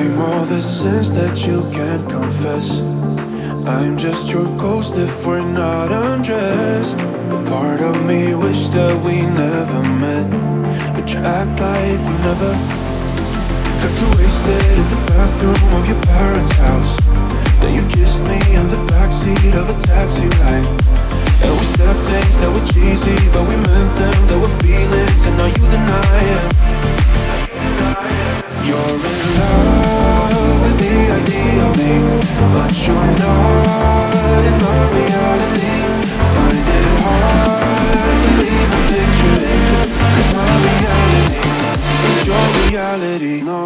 I'm all the sins that you can't confess. I'm just your ghost if we're not undressed. A part of me wish that we never met, but you act like we never. Got too wasted in the bathroom of your parents' house. Then you kissed me in the backseat of a taxi ride. And we said things that were cheesy, but we meant them, there were feelings, and now you deny it. You're in love with the idea of me, but you're not in my reality. Find it hard to even picture it, 'cause my reality ain't your reality, no.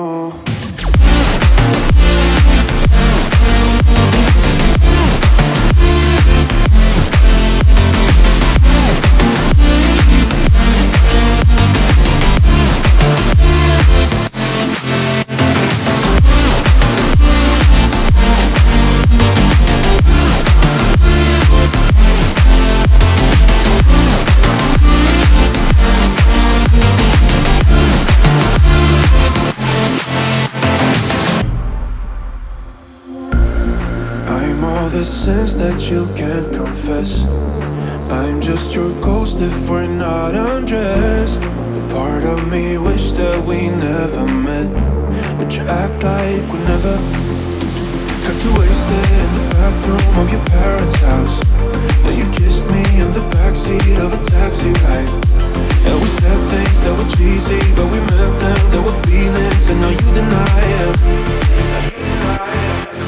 The sins that you can't confess. I'm just your ghost if we're not undressed. A part of me wish that we never met, but you act like we never. Got too wasted in the bathroom of your parents' house. Then you kissed me in the backseat of a taxi ride. And we said things that were cheesy, but we meant them, there were feelings, and now you deny it.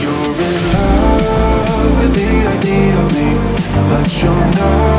You're in love with the idea of me, but you're not